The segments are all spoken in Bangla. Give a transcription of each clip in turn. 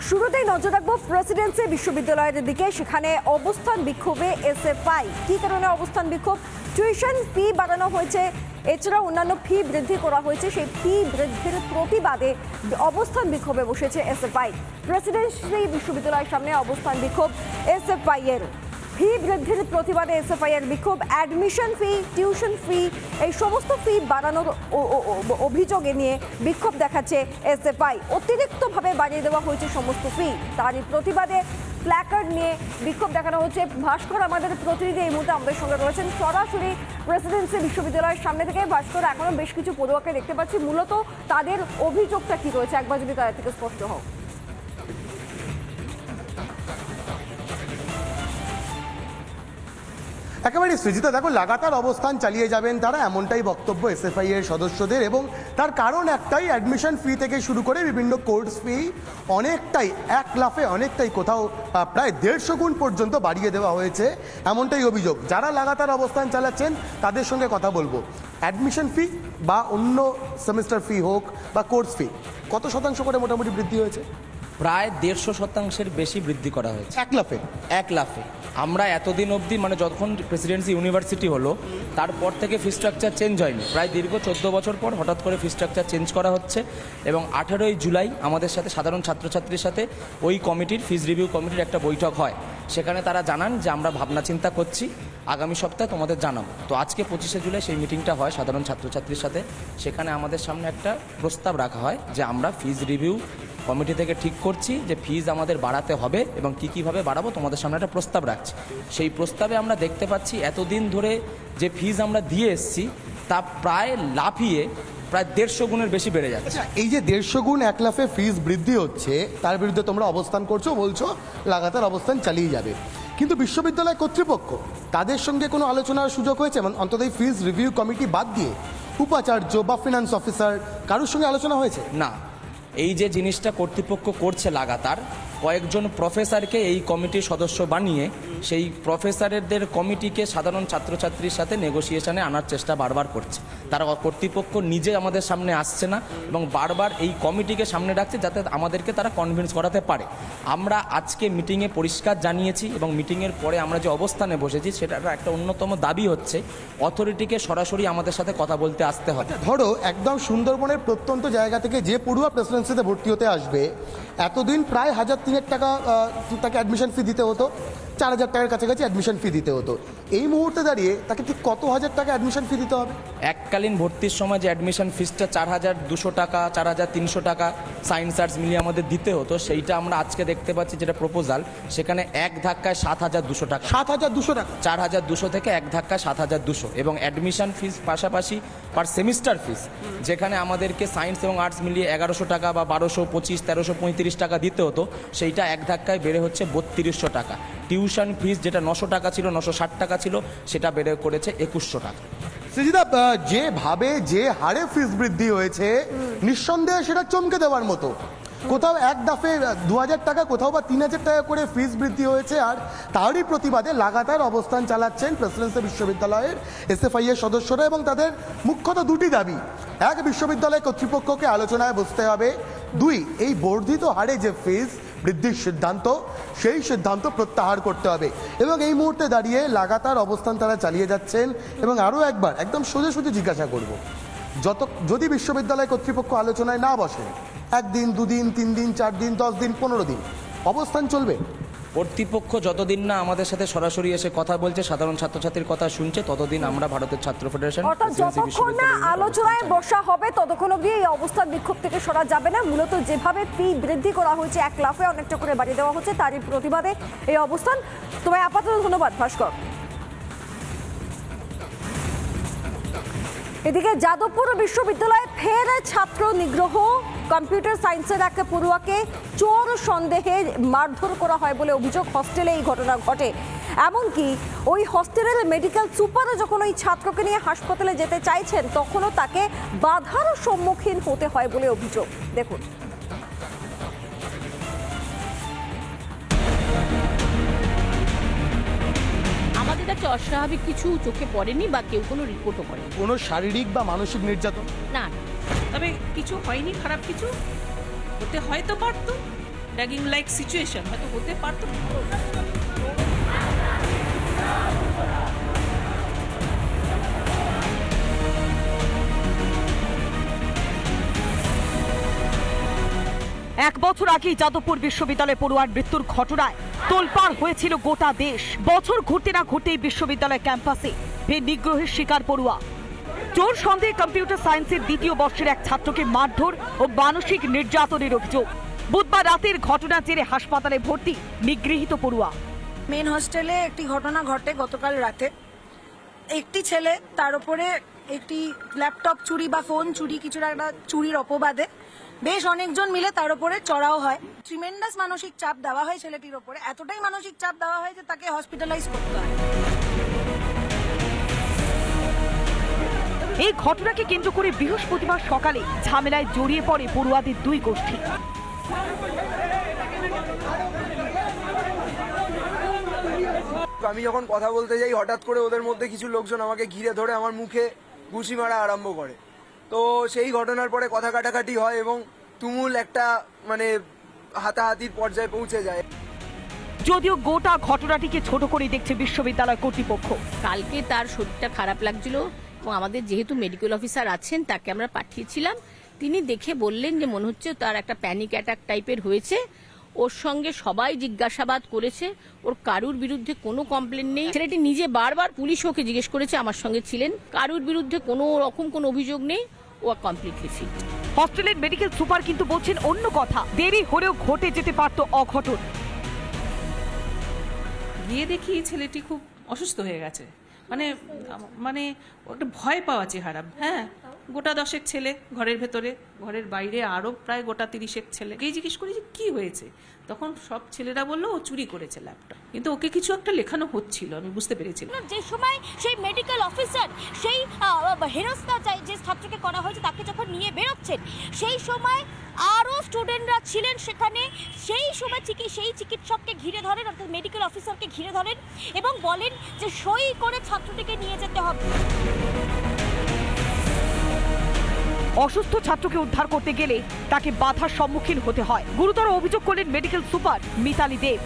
শুরুতেই নজর রাখবো প্রেসিডেন্সি বিশ্ববিদ্যালয়ের দিকে। সেখানে অবস্থান বিক্ষোভে এসএফআই। কি কারণে অবস্থান বিক্ষোভ? টিউশন ফি বাড়ানো হয়েছে, এছাড়াও অন্যান্য ফি বৃদ্ধি করা হয়েছে। সেই ফি বৃদ্ধির প্রতিবাদে অবস্থান বিক্ষোভে বসেছে এসএফআই। প্রেসিডেন্সি বিশ্ববিদ্যালয়ের সামনে অবস্থান বিক্ষোভ এসএফআই এর। ফি বৃদ্ধির প্রতিবাদে এসএফআই এর বিক্ষোভ। অ্যাডমিশন ফি, টিউশন ফি, এই সমস্ত ফি বাড়ানোর অভিযোগে নিয়ে বিক্ষোভ দেখাচ্ছে এসএফআই। অতিরিক্তভাবে বাড়িয়ে দেওয়া হয়েছে সমস্ত ফি, তারই প্রতিবাদে প্ল্যাকার্ড নিয়ে বিক্ষোভ দেখানো হচ্ছে। ভাস্কর আমাদের প্রতিনিধি এই মুহূর্তে আমাদের সঙ্গে রয়েছেন সরাসরি প্রেসিডেন্সি বিশ্ববিদ্যালয়ের সামনে থেকে। ভাস্কর, এখনো বেশ কিছু পড়ুয়াকে দেখতে পাচ্ছি, মূলত তাদের অভিযোগটা কি রয়েছে একবার যদি তাদের থেকে স্পষ্ট হোক। একেবারে সৃজিতা, দেখো লাগাতার অবস্থান চালিয়ে যাবেন তারা, এমনটাই বক্তব্য এসএফআই এর সদস্যদের। এবং তার কারণ একটাই, অ্যাডমিশন ফি থেকে শুরু করে বিভিন্ন কোর্স ফি অনেকটাই এক লাফে অনেকটাই কোথাও প্রায় 150 গুণ পর্যন্ত বাড়িয়ে দেওয়া হয়েছে, এমনটাই অভিযোগ। যারা লাগাতার অবস্থান চালাচ্ছেন তাদের সঙ্গে কথা বলবো। অ্যাডমিশন ফি বা অন্য সেমিস্টার ফি হোক বা কোর্স ফি কত শতাংশ করে মোটামুটি বৃদ্ধি হয়েছে? প্রায় 150% বেশি বৃদ্ধি করা হয়েছে এক লাফে। আমরা এতদিন অবধি যখন প্রেসিডেন্সি ইউনিভার্সিটি হলো তারপর থেকে ফি স্ট্রাকচার চেঞ্জ হয়নি। প্রায় দীর্ঘ 14 বছর পর হঠাৎ করে ফি স্ট্রাকচার চেঞ্জ করা হচ্ছে। এবং 18ই জুলাই আমাদের সাথে সাধারণ ছাত্রছাত্রীর সাথে ওই কমিটির ফিজ রিভিউ কমিটির একটা বৈঠক হয়। সেখানে তারা জানান যে আমরা ভাবনা চিন্তা করছি, আগামী সপ্তাহে তোমাদের জানাবো। তো আজকে 25শে জুলাই সেই মিটিংটা হয় সাধারণ ছাত্রছাত্রীর সাথে। সেখানে আমাদের সামনে একটা প্রস্তাব রাখা হয় যে আমরা ফিজ রিভিউ কমিটি থেকে ঠিক করছি যে ফিজ আমাদের বাড়াতে হবে এবং কীভাবে বাড়াবো তোমাদের সামনে একটা প্রস্তাব রাখছি। সেই প্রস্তাবে আমরা দেখতে পাচ্ছি এতদিন ধরে যে ফিজ আমরা দিয়ে এসেছি তা প্রায় লাফিয়ে প্রায় 150 গুণের বেশি বেড়ে যাচ্ছে। এই যে 150 গুণ এক লাফে ফিজ বৃদ্ধি হচ্ছে, তার বিরুদ্ধে তোমরা অবস্থান করছো, বলছো লাগাতার অবস্থান চালিয়ে যাবে, কিন্তু বিশ্ববিদ্যালয় কর্তৃপক্ষ তাদের সঙ্গে কোনো আলোচনার সুযোগ হয়েছে? অন্তত এই ফিজ রিভিউ কমিটি বাদ দিয়ে উপাচার্য বা ফিনান্স অফিসার কারোর সঙ্গে আলোচনা হয়েছে? না, এই যে জিনিসটা কর্তৃপক্ষ করছে লাগাতার, কয়েকজন প্রফেসরকে এই কমিটির সদস্য বানিয়ে সেই প্রফেসরদের কমিটিকে সাধারণ ছাত্রছাত্রীর সাথে নেগোসিয়েশনে আনার চেষ্টা বারবার করছে। তারা কর্তৃপক্ষ নিজে আমাদের সামনে আসছে না এবং বারবার এই কমিটিকে সামনে রাখছে যাতে আমাদেরকে তারা কনভিন্স করাতে পারে। আমরা আজকে মিটিংয়ে পরিষ্কার জানিয়েছি এবং মিটিংয়ের পরে আমরা যে অবস্থানে বসেছি সেটার একটা অন্যতম দাবি হচ্ছে অথরিটিকে সরাসরি আমাদের সাথে কথা বলতে আসতে হবে। ধরো একদম সুন্দরবনের প্রত্যন্ত জায়গা থেকে যে পড়ুয়া প্রেসিডেন্সিতে ভর্তি হতে আসবে, এতদিন প্রায় 1,003 টাকা তাকে অ্যাডমিশন ফি দিতে হতো, 4,000 টাকার কাছাকাছি অ্যাডমিশন ফি দিতে হতো। এই মুহূর্তে দাঁড়িয়ে তাকে ঠিক কত হাজার টাকা অ্যাডমিশন ফি দিতে হবে? এককালীন ভর্তির সময় যে অ্যাডমিশন ফিসটা 4,200 টাকা, 4,300 টাকা সায়েন্স আর্টস মিলিয়ে আমাদের দিতে হতো, সেইটা আমরা আজকে দেখতে পাচ্ছি যেটা প্রপোজাল, সেখানে এক ধাক্কায় 7,200 টাকা। 7,200 টাকা? 4,200 থেকে এক ধাক্কায় 7,200। এবং অ্যাডমিশন ফিস পাশাপাশি পার সেমিস্টার ফিস, যেখানে আমাদেরকে সায়েন্স এবং আর্টস মিলিয়ে 1,100 টাকা বা 1,225, 1,335 টাকা দিতে হতো, সেইটা এক ধাক্কায় বেড়ে হচ্ছে 3,200 টাকা। টিউশন ফিস যেটা 900 টাকা ছিল, 960 টাকা ছিল, সেটা বেড়ে করেছে 2,100 টাকা। সৃজিতা, যেভাবে যে হারে ফিস বৃদ্ধি হয়েছে নিঃসন্দেহে সেটা চমকে দেওয়ার মতো। কোথাও এক দাফে 2,000 টাকা, কোথাও বা 3,000 টাকা করে ফিস বৃদ্ধি হয়েছে। আর তারই প্রতিবাদে লাগাতার অবস্থান চালাচ্ছেন প্রেসিডেন্সি বিশ্ববিদ্যালয়ের এসএফআই এর সদস্যরা এবং তাদের মুখ্যত দুটি দাবি। এক, বিশ্ববিদ্যালয় কর্তৃপক্ষকে আলোচনায় বসতে হবে। 2, এই বর্ধিত হারে যে ফিস বৃদ্ধির সিদ্ধান্ত, সেই সিদ্ধান্ত প্রত্যাহার করতে হবে। এবং এই মুহূর্তে দাঁড়িয়ে লাগাতার অবস্থান তারা চালিয়ে যাচ্ছেন। এবং আরও একবার একদম সোজা জিজ্ঞাসা করব, যদি বিশ্ববিদ্যালয় কর্তৃপক্ষ আলোচনায় না বসে, 1 দিন 2 দিন 3 দিন 4 দিন 10 দিন 15 দিন অবস্থান চলবে? কর্তৃপক্ষ যতদিন না আমাদের সাথে সরাসরি এসে কথা বলছে, সাধারণ ছাত্রছাত্রীর কথা শুনছে, ততদিন আমরা ভারতের ছাত্র ফেডারেশন যতক্ষণ না আলোচনায় বসা হবে ততক্ষণ অবধি এই অবস্থান বিক্ষোভ থেকে সরা যাবে না। মূলত যেভাবে ফি বৃদ্ধি করা হয়েছে, এক লাফে অনেকটা করে বাড়িয়ে দেওয়া হচ্ছে, তারই প্রতিবাদে এই অবস্থান। তোমায় আপাতত ধন্যবাদ ভাস্কর। এদিকে যাদবপুর বিশ্ববিদ্যালয়ে ফের ছাত্র নিগ্রহ। কম্পিউটার সায়েন্সের এক পড়ুয়াকে চোর সন্দেহে মারধর করা হয় বলে অভিযোগ। হস্টেলে এই ঘটনা ঘটে। এমনকি ওই হস্টেলের মেডিকেল সুপারও যখন ওই ছাত্রকে নিয়ে হাসপাতালে যেতে চাইছেন, তখনও তাকে বাধার সম্মুখীন হতে হয় বলে অভিযোগ। দেখুন। আমাদের কাছে অস্বাভাবিক কিছু চোখে পড়েনি বা কেউ কোনো রিপোর্টও করেনি। কোনো শারীরিক বা মানসিক নির্যাতন? না, তবে কিছু হয়নি, খারাপ কিছু হতে হয়তো পারতো। র্যাগিং লাইক সিচুয়েশন হয়তো হতে পারতো। এক বছর আগেই যাদবপুর বিশ্ববিদ্যালয় পড়ুয়ার মৃত্যুর ঘটনায় তোলপাড় হয়েছিল গোটা দেশ। বছর ঘুরতে না ঘুরতেই বিশ্ববিদ্যালয় ক্যাম্পাসে ফের নিগ্রহের শিকার পড়ুয়া। চোর সন্দেহে কম্পিউটার সায়েন্সের দ্বিতীয় বর্ষের এক ছাত্রকে মারধর ও মানসিক নির্যাতনের অভিযোগ। বুধবার রাতের ঘটনা জেরে হাসপাতালে ভর্তি নিগৃহীত পড়ুয়া। মেন হোস্টেলে একটি ঘটনা ঘটে গতকাল রাতে। একটি ছেলে তার উপরে একটি ল্যাপটপ চুরি বা ফোন চুরি কিছু একটা চুরির অপবাদে বেশ অনেকজন মিলে তার উপরে চড়াও হয়। ট্রিমেন্ডাস মানসিক চাপ দেওয়া হয় ছেলেটির উপরে, এতটাই মানসিক চাপ দেওয়া হয় যে তাকে হসপিটালাইজ করতে হয়। এই ঘটনাকে কেন্দ্র করে বৃহস্পতিবার সকালে ঝামেলায় জড়িয়ে পড়ে পড়ুয়াদের দুই গোষ্ঠী। আমি যখন কথা বলতে যাই হঠাৎ করে ওদের মধ্যে কিছু লোকজন আমাকে ঘিরে ধরে আমার মুখে ঘুষি মারা আরম্ভ করে। তো সেই ঘটনার পরে কথা কাটাকাটি হয় এবং তুমুল একটা মানে হাতাহাতির পর্যায়ে পৌঁছে যায়। যদিও গোটা ঘটনাটিকে ছোট করে দেখছে বিশ্ববিদ্যালয় কর্তৃপক্ষ। কালকে তার শরীরটা খারাপ লাগছিল এবং আমাদের যেহেতু মেডিকেল অফিসার আছেন তাকে আমরা পাঠিয়েছিলাম। তিনি দেখে বললেন যে মনে হচ্ছে তার একটা প্যানিক অ্যাটাক টাইপের হয়েছে। ওর সঙ্গে সবাই জিজ্ঞাসাবাদ করেছে, ওর কারুর বিরুদ্ধে কোনো কমপ্লেন নেই। ছেলেটি নিজে বারবার পুলিশ ওকে জিজ্ঞেস করেছে, আমার সঙ্গে ছিলেন, কারুর বিরুদ্ধে কোনো রকম কোনো অভিযোগ নেই, ও কমপ্লিটলি ফিট। হস্টেলের মেডিকেল সুপার কিন্তু বলছেন অন্য কথা, দেরি হলেও ঘটে যেতে পারত অঘটন। গিয়ে দেখি ছেলেটি খুব অসুস্থ হয়ে গেছে, মানে মানে একটা ভয় পাওয়া চেহারা। হ্যাঁ, গোটা 10 ছেলে ঘরের ভেতরে, ঘরের বাইরে আরো প্রায় গোটা 30 ছেলে। গিয়ে জিজ্ঞেস করি যে কি হয়েছে, তখন সব ছেলেরা বললো ও চুরি করেছে ল্যাপটপ, কিন্তু ওকে কিছু একটা লেখানো হচ্ছিল, আমি বুঝতে পেরেছিলাম। যে সময় সেই মেডিকেল অফিসার সেই হেনস্থা যে ছাত্রকে করা হয়েছে তাকে যখন নিয়ে বেরোচ্ছেন, সেই সময় আরও স্টুডেন্টরা ছিলেন সেখানে। সেই সময় সেই চিকিৎসককে ঘিরে ধরেন, অর্থাৎ মেডিকেল অফিসারকে ঘিরে ধরেন এবং বলেন যে সই করে ছাত্রটিকে নিয়ে যেতে হবে। অসুস্থ ছাত্রকে উদ্ধার করতে গেলে তাকে বাধার সম্মুখীন হতে হয়। গুরুতর অভিযোগ করলেন মেডিকেল সুপার মিতালি দেব।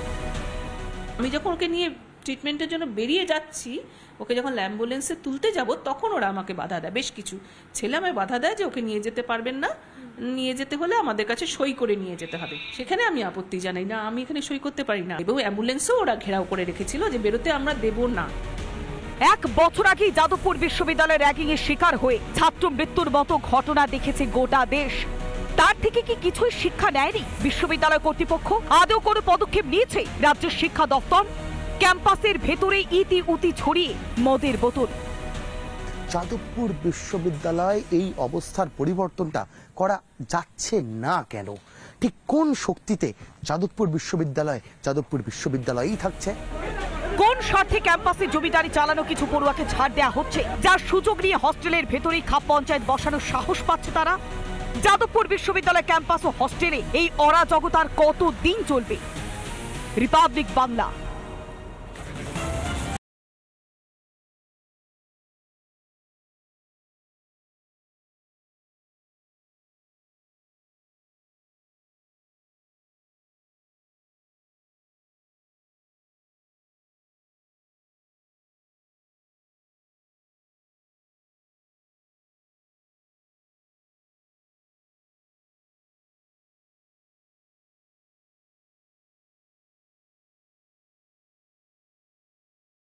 আমি যখন ওকে নিয়ে ট্রিটমেন্টের জন্য বেরিয়ে যাচ্ছি, ওকে যখন অ্যাম্বুলেন্সে তুলতে যাব, তখন ওরা আমাকে বাধা দেয়। বেশ কিছু ছেলে আমায় বাধা দেয় যে ওকে নিয়ে যেতে পারবেন না, নিয়ে যেতে হলে আমাদের কাছে সই করে নিয়ে যেতে হবে। সেখানে আমি আপত্তি জানাই না, আমি এখানে সই করতে পারি না। এবং অ্যাম্বুলেন্সও ওরা ঘেরাও করে রেখেছিল যে বেরোতে আমরা দেব না। এক বছর আগেই যাদবপুর বিশ্ববিদ্যালয়ের র্যাগিং এর শিকার হয়ে ছাত্র মৃত্যুর মতো ঘটনা দেখেছে গোটা দেশ। তার থেকে কি কিছুই শিক্ষা নেয়নি বিশ্ববিদ্যালয় কর্তৃপক্ষ? আদৌ কোনো পদক্ষেপ নিয়েছে রাজ্যের শিক্ষা দপ্তর? ক্যাম্পাসের ভেতরে ইতি উতি ছড়িয়ে মদের বোতল। যাদবপুর বিশ্ববিদ্যালয় এই অবস্থার পরিবর্তনটা করা যাচ্ছে না কেন? ঠিক কোন শক্তিতে যাদবপুর বিশ্ববিদ্যালয়ই থাকছে? কোন স্বার্থে ক্যাম্পাসে জমিদারি চালানো কিছু পড়ুয়াকে ছাড় দেওয়া হচ্ছে, যার সুযোগ নিয়ে হস্টেলের ভেতরেই খাপ পঞ্চায়েত বসানোর সাহস পাচ্ছে তারা? যাদবপুর বিশ্ববিদ্যালয় ক্যাম্পাস ও হস্টেলে এই অরাজকতার কত দিন চলবে? রিপাবলিক বাংলা।